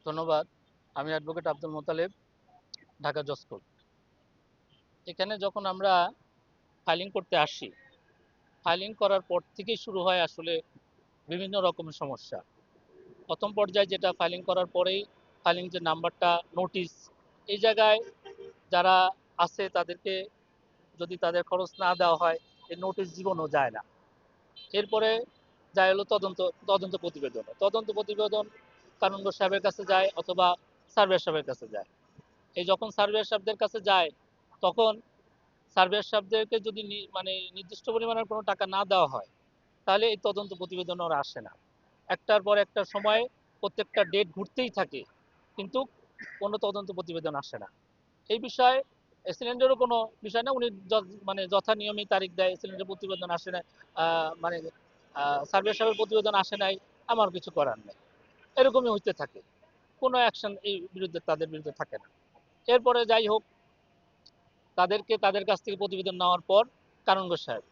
ধন্যবাদ। আমি অ্যাডভোকেট আব্দুল মোতালেব, ঢাকা জজ কোর্ট। এখানে যখন আমরা ফাইলিং করতে আসি, ফাইলিং করার পর থেকেই শুরু হয় আসলে বিভিন্ন রকমের সমস্যা। প্রথম পর্যায়ে যেটা ফাইলিং করার পরেই ফাইলিং যে নাম্বারটা, নোটিশ, এই জায়গায় যারা আছে তাদেরকে যদি তাদের খরচ না দেওয়া হয়, এই নোটিশ জীবনও যায় না। এরপরে যায় হলো তদন্ত প্রতিবেদন। তদন্ত প্রতিবেদন কানুনগো সাহেবের কাছে যায় অথবা সার্ভেয়ার সাহেবের কাছে যায়। এই যখন সার্ভেয়ার সাহেবদের কাছে যায়, তখন সার্ভেয়ার সাহেবদেরকে যদি মানে নির্দিষ্ট পরিমাণের কোনো টাকা না দেওয়া হয়, তাহলে এই তদন্ত প্রতিবেদন ওরা আসে না। একটার পর একটা সময় প্রত্যেকটা ডেট ঘুরতেই থাকে, কিন্তু কোনো তদন্ত প্রতিবেদন আসে না। এই বিষয়ে এসিলেন্ডেরও কোনো বিষয় না, উনি মানে যথা নিয়মেই তারিখ দেয়, এসিলেন্ডের প্রতিবেদন আসে না, মানে সার্ভেয়ার সাহেবের প্রতিবেদন আসে নাই, আমার কিছু করার নেই, এরকমই হইতে থাকে। কোনো অ্যাকশন এই বিরুদ্ধে তাদের বিরুদ্ধে থাকে না। এরপরে যাই হোক, তাদেরকে তাদের কাছ থেকে প্রতিবেদন নেওয়ার পর কানুনগো সাহেব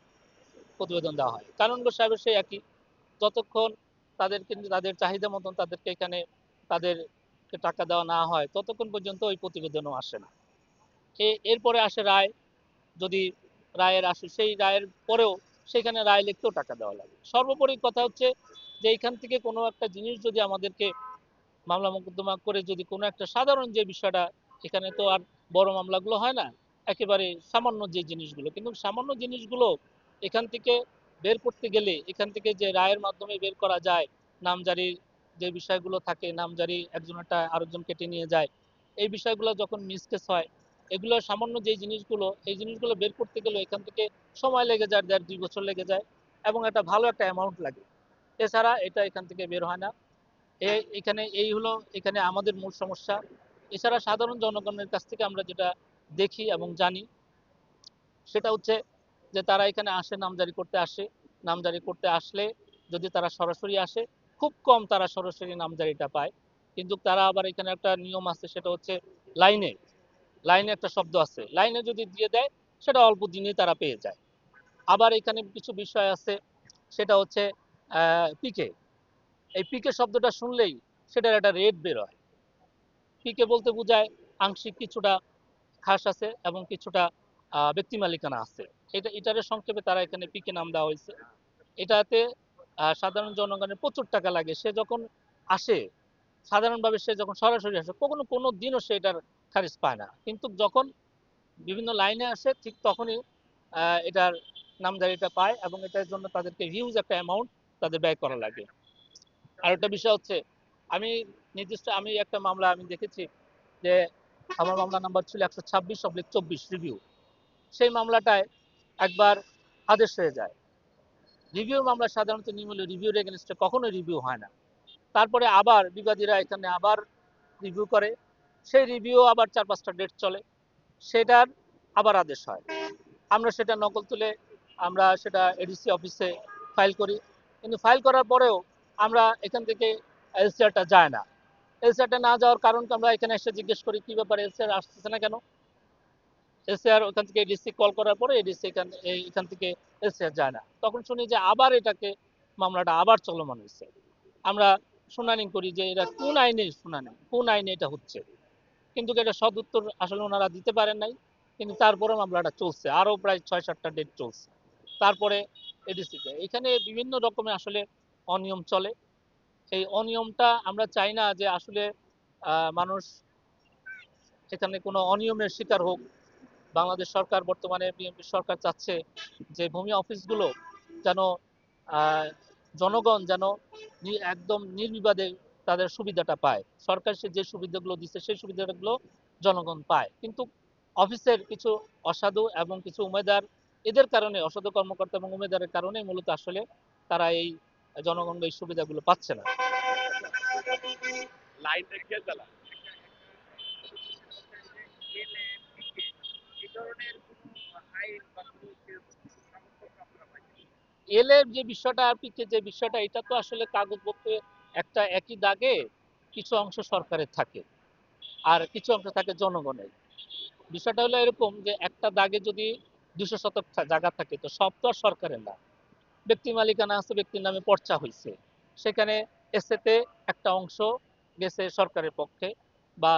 প্রতিবেদন দেওয়া হয়। কানুনগো সাহেবের সেই একই, যতক্ষণ তাদেরকে তাদের চাহিদা মতন তাদেরকে এখানে তাদেরকে টাকা দেওয়া না হয়, ততক্ষণ পর্যন্ত ওই প্রতিবেদনও আসে না। এরপরে আসে রায়। যদি রায়ের আসে, সেই রায়ের পরেও সেখানে রায় লিখতেও টাকা দেওয়া লাগে। সর্বোপরি কথা হচ্ছে যে এইখান থেকে কোনো একটা জিনিস যদি আমাদেরকে মামলা মোকদ্দমা করে যদি কোনো একটা সাধারণ যে বিষয়টা, এখানে তো আর বড় মামলাগুলো হয় না, একেবারে সামান্য যে জিনিসগুলো, কিন্তু সামান্য জিনিসগুলো এখান থেকে বের করতে গেলে, এখান থেকে যে রায়ের মাধ্যমে বের করা যায়, নামজারির যে বিষয়গুলো থাকে, নামজারি একজনেরটা আরেকজন কেটে নিয়ে যায়, এই বিষয়গুলো যখন মিসকেস হয়, এগুলো সামান্য যে জিনিসগুলো, এই জিনিসগুলো বের করতে গেলে এখান থেকে সময় লেগে যায়, 1.5-2 বছর লেগে যায়, এবং একটা ভালো একটা অ্যামাউন্ট লাগে। এছাড়া এটা এখান থেকে বের হয় না। এখানে এই হলো এখানে আমাদের মূল সমস্যা। এছাড়া সাধারণ জনগণের কাছ থেকে আমরা যেটা দেখি এবং জানি, সেটা হচ্ছে যে তারা এখানে আসে, নামজারি করতে আসে। নামজারি করতে আসলে যদি তারা সরাসরি আসে, খুব কম তারা সরাসরি নামজারিটা পায়। কিন্তু তারা আবার এখানে একটা নিয়ম আছে, সেটা হচ্ছে লাইনে লাইনে একটা শব্দ আছে, লাইনে যদি দিয়ে দেয়, সেটা অল্প দিনে তারা পেয়ে যায়। আবার এখানে কিছু বিষয় আছে, সেটা হচ্ছে পিকে। এই পিকে শব্দটা শুনলেই সেটার একটা রেট বের হয়। পিকে বলতে বোঝায় আংশিক কিছুটা খাস আছে এবং কিছুটা ব্যক্তি মালিকানা আছে। এটার সংক্ষেপে তারা এখানে পিকে নাম দেওয়া হয়েছে। এটাতে সাধারণ জনগণের প্রচুর টাকা লাগে। সে যখন আসে, সাধারণভাবে সে যখন সরাসরি আসে, কোনো দিনও সে এটার খারিজ পায় না, কিন্তু যখন বিভিন্ন লাইনে আসে, ঠিক তখনই এটার নামজারিটা পায়, এবং এটার জন্য তাদেরকে হিউজ একটা অ্যামাউন্ট তাদের ব্যয় করা লাগে। আর একটা বিষয় হচ্ছে, আমি একটা মামলা আমি দেখেছি যে আমার মামলা নাম্বার ছিল 126/24 রিভিউ। সেই মামলাটায় একবার আদেশ হয়ে যায়। রিভিউ মামলা সাধারণত নিয়মিত রিভিউর এগেনস্টে কখনোই রিভিউ হয় না। তারপরে আবার বিবাদীরা এখানে আবার রিভিউ করে, সেই রিভিউ আবার 4-5টা ডেট চলে, সেটার আবার আদেশ হয়। আমরা সেটা নকল তুলে আমরা সেটা এডিসি অফিসে ফাইল করি, কিন্তু ফাইল করার পরেও আমরা এখান থেকে এলসিআরটা যায় না। এলসিআরটা না যাওয়ার কারণকে আমরা এখানে এসে জিজ্ঞেস করি, কি ব্যাপারে এলসিআর আসতেছে না কেন। এসিআর ওখান থেকে এডিসি কল করার পরে এডিসি এখান থেকে এসিআর যায় না। তখন শুনি যে আবার এটাকে মামলাটা আবার চলমান হয়েছে। আমরা শুনানি করি যে এরা কোন আইনে শুনানি, কোন আইনে এটা হচ্ছে, কিন্তু এটা সদুত্তর আসলে ওনারা দিতে পারেন নাই। কিন্তু তারপরে মামলাটা চলছে, আরো প্রায় 6-7টা ডেট চলছে। তারপরে এডিসিতে এখানে বিভিন্ন রকমের আসলে অনিয়ম চলে। এই অনিয়মটা আমরা চাই না যে আসলে মানুষ এখানে কোনো অনিয়মের শিকার হোক। বাংলাদেশ সরকার, বর্তমানে বিএনপি সরকার চাচ্ছে যে ভূমি অফিসগুলো যেন জনগণ যেন একদম নির্বিবাদে তাদের সুবিধাটা পায়। সরকার সে যে সুবিধাগুলো দিচ্ছে, সেই সুবিধাগুলো জনগণ পায়, কিন্তু অফিসের কিছু অসাধু এবং কিছু উমেদার, এদের কারণে, অসাধু কর্মকর্তা এবং উমেদারের কারণে মূলত আসলে তারা এই জনগণ এই সুবিধাগুলো পাচ্ছে না। এলের যে বিষয়টা আর পিকে যে বিষয়টা, এটা তো আসলে কাগজপত্রে একটা একই দাগে কিছু অংশ সরকারের থাকে আর কিছু অংশ থাকে জনগণের। বিষয়টা হলো এরকম যে একটা দাগে যদি 200 শতক জায়গা থাকে, তো সব তো আর সরকারের না। ব্যক্তি মালিকানা আছে, ব্যক্তির নামে পর্চা হয়েছে, সেখানে এসেতে একটা অংশ গেছে সরকারের পক্ষে বা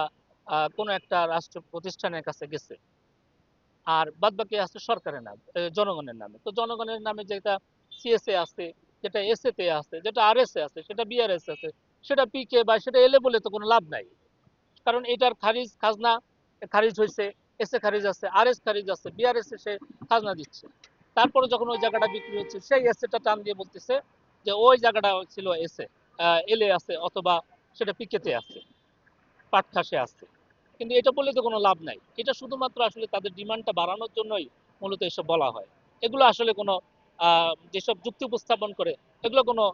কোনো একটা রাষ্ট্র প্রতিষ্ঠানের কাছে গেছে, আর বাদবাকি আছে সরকারের নাম, জনগণের নামে। তো জনগণের নামে যেটা সিএসএ আছে, যেটা এসএতে আছে, যেটা আরএসএ আছে, সেটা বিআরএস আছে, সেটা পিকে বা সেটা এলে বলে তো কোনো লাভ নাই। কারণ এটার খারিজ খাজনা খারিজ হয়েছে, এসএ খারিজ আছে, আরএস খারিজ আছে, বিআরএস সে খাজনা দিচ্ছে। তারপরে যখন ওই জায়গাটা বিক্রি হচ্ছে, সেই এসএটা টান দিয়ে বলতেছে যে ওই জায়গাটা ছিল এসএ, এলে আছে, অথবা সেটা পিকেতে আছে, পাট খাসে আছে। কিন্তু এটা বললে তো কোনো লাভ নাই। এটা শুধুমাত্র আসলে তাদের ডিমান্ডটা বাড়ানোর জন্যই মূলত এসব বলা হয়। এগুলো আসলে কোনো যেসব যুক্তি উপস্থাপন করে, এগুলো কোনো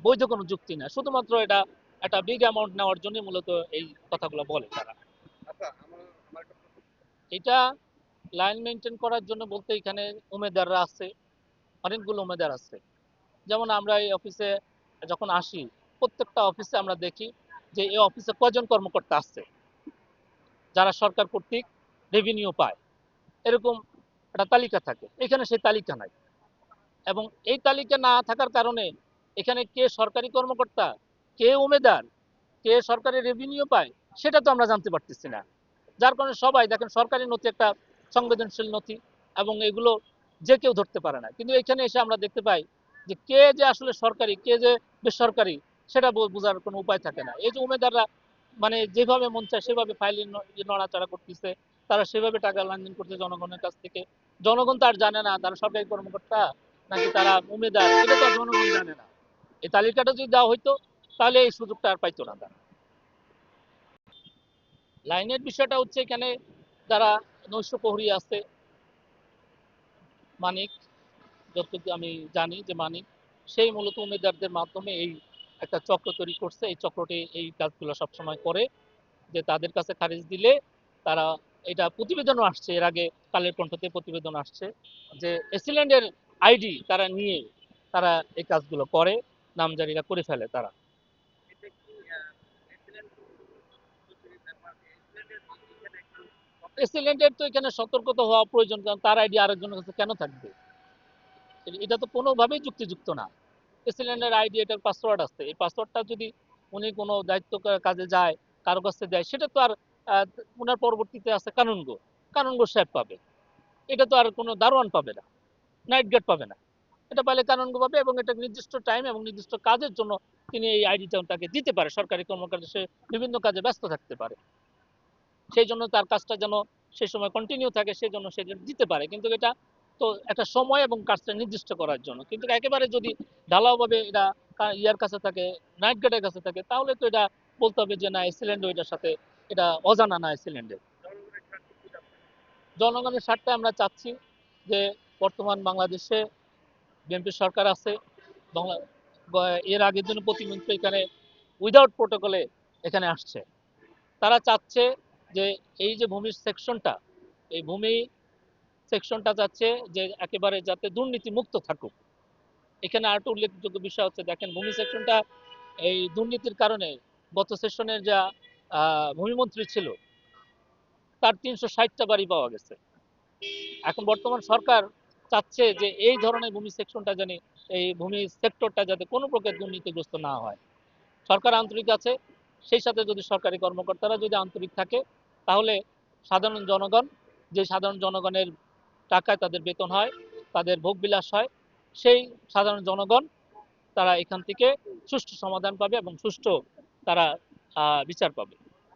বৈধ কোনো যুক্তি না, শুধুমাত্র এটা একটা বিগ অ্যামাউন্ট নেওয়ার জন্য মূলত এই কথাগুলো বলে তারা। এটা লাইন মেনটেন করার জন্য বলতে এখানে উমেদাররা আছে, অনেকগুলো উমেদার আছে। যেমন আমরা এই অফিসে যখন আসি, প্রত্যেকটা অফিসে আমরা দেখি যে এই অফিসে কয়জন কর্মকর্তা আছে যারা সরকার কর্তৃক রেভিনিউ পায়, এরকম একটা তালিকা থাকে। এখানে সেই তালিকা নাই, এবং এই তালিকা না থাকার কারণে এখানে কে সরকারি কর্মকর্তা, কে উমেদার, কে সরকারি রেভিনিউ পায়, সেটা তো আমরা জানতে পারতেছি না। যার কারণে সবাই দেখেন, সরকারি নথি একটা সংবেদনশীল নথি, এবং এগুলো যে কেউ ধরতে পারে না। কিন্তু এখানে এসে আমরা দেখতে পাই যে কে যে আসলে সরকারি, কে যে বেসরকারি, সেটা বোঝার কোনো উপায় থাকে না। এই যে উমেদাররা মানে যেভাবে মন চায় সেভাবে ফাইল নড়াচড়া করতেছে, তারা সেভাবে টাকা লেনদেন করছে জনগণের কাছ থেকে। জনগণ তো আর জানে না তারা সরকারি কর্মকর্তা নাকি তারা উমেদার, এটা তো আর জনগণ জানে না। এই তালিকাটা যদি দেওয়া হইতো, তাহলে এই সুযোগটা আর পাইতো না তারা। লাইনের বিষয়টা হচ্ছে এখানে যারা নৈশ প্রহরী আছে, মানিক, যতটুকু আমি জানি যে মানিক, সেই মূলত উমেদারদের মাধ্যমে এই একটা চক্র তৈরি করছে। এই চক্রটি এই কাজগুলো সবসময় করে, যে তাদের কাছে খারিজ দিলে তারা, এটা প্রতিবেদনও আসছে এর আগে, কালের কণ্ঠতে প্রতিবেদন আসছে যে এসিল্যান্ডের আইডি তারা নিয়ে তারা এই কাজগুলো করে, নামজারিরা করে ফেলে তারা। এসিল্যান্ডের তো এখানে সতর্কতা হওয়া প্রয়োজন, কারণ তার আইডি আরেকজনের কাছে কেন থাকবে? এটা তো কোনোভাবেই যুক্তিযুক্ত না। প্রেসিডেন্টের আইডি, এটার পাসওয়ার্ড আছে, এই পাসওয়ার্ডটা যদি উনি কোনো দায়িত্ব কাজে যায়, কারো কাছে দেয়, সেটা তো আর ওনার পরবর্তীতে আছে কানুনগো, কানুনগো সাহেব পাবে। এটা তো আর কোনো দারোয়ান পাবে না, নাইট গার্ড পাবে না। এটা পাইলে কানুনগো পাবে, এবং এটা নির্দিষ্ট টাইম এবং নির্দিষ্ট কাজের জন্য তিনি এই আইডিটা তাকে দিতে পারে। সরকারি কর্মকাণ্ডে সে বিভিন্ন কাজে ব্যস্ত থাকতে পারে, সেই জন্য তার কাজটা যেন সেই সময় কন্টিনিউ থাকে, সেই জন্য সে দিতে পারে। কিন্তু এটা তো একটা সময় এবং কাজটা নির্দিষ্ট করার জন্য। কিন্তু একেবারে যদি ঢালাওভাবে এটা ইয়ার কাছে থাকে, নাইট গার্ডের কাছে থাকে, তাহলে তো এটা বলতে হবে যে না, সিলিন্ডার ওইটার সাথে এটা অজানা না। সিলিন্ডার জনগণের স্বার্থে আমরা চাচ্ছি যে বর্তমান বাংলাদেশে বিএনপি সরকার আছে, বাংলা এর আগের জন্য প্রতিমন্ত্রী এখানে উইদাউট প্রোটোকলে এখানে আসছে। তারা চাচ্ছে যে এই যে ভূমির সেকশনটা, এই ভূমি সেকশনটা চাচ্ছে যে একেবারে যাতে দুর্নীতি মুক্ত থাকুক। এখানে আরেকটা উল্লেখযোগ্য বিষয় হচ্ছে, দেখেন ভূমি সেকশনটা এই দুর্নীতির কারণে গত সেশনের যা ভূমিমন্ত্রী ছিল, তার 360টা বাড়ি পাওয়া গেছে। এখন বর্তমান সরকার চাচ্ছে যে এই ধরনের ভূমি সেকশনটা জানি, এই ভূমি সেক্টরটা যাতে কোনো প্রকার দুর্নীতিগ্রস্ত না হয়। সরকার আন্তরিক আছে, সেই সাথে যদি সরকারি কর্মকর্তারা যদি আন্তরিক থাকে, তাহলে সাধারণ জনগণ, যে সাধারণ জনগণের টাকায় তাদের বেতন হয়, তাদের ভোগবিলাস হয়, সেই সাধারণ জনগণ তারা এখান থেকে সুষ্ঠু সমাধান পাবে এবং সুষ্ঠু তারা বিচার পাবে।